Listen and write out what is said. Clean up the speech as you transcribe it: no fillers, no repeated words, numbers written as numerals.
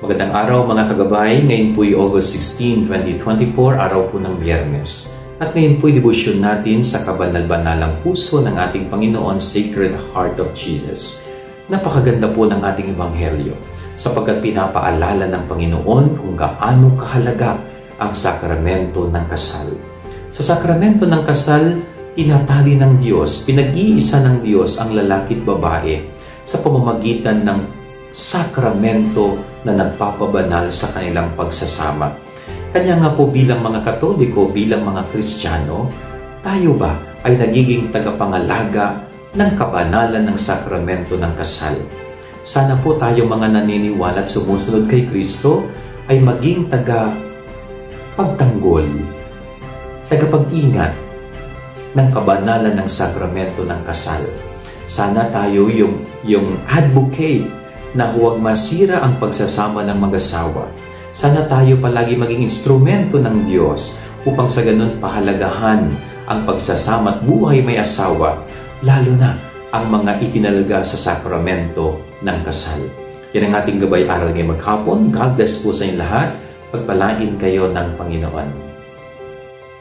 Magandang araw mga kagabay. Ngayon po'y August 16, 2024, araw po ng Biyernes. At ngayon po'y debosyon natin sa kabanal-banalang puso ng ating Panginoon, Sacred Heart of Jesus. Napakaganda po ng ating Ebanghelyo sapagkat pinapaalala ng Panginoon kung gaano kahalaga ang sakramento ng kasal. Sa sakramento ng kasal, tinatali ng Diyos, pinag-iisa ng Diyos ang lalaki at babae sa pamamagitan ng sakramento na nagpapabanal sa kanilang pagsasama. Kanya nga po bilang mga Katoliko, bilang mga Kristiyano, tayo ba ay nagiging tagapangalaga ng kabanalan ng sakramento ng kasal? Sana po tayo mga naniniwala at sumusunod kay Kristo ay maging tagapagtanggol, tagapag-ingat ng kabanalan ng sakramento ng kasal. Sana tayo yung advocate na huwag masira ang pagsasama ng mag-asawa. Sana tayo palagi maging instrumento ng Diyos upang sa ganun pahalagahan ang pagsasama at buhay may asawa, lalo na ang mga itinalaga sa sakramento ng kasal. Yan ang ating gabay aral ngayong maghapon. God bless po sa inyo lahat. Pagpalain kayo ng Panginoon.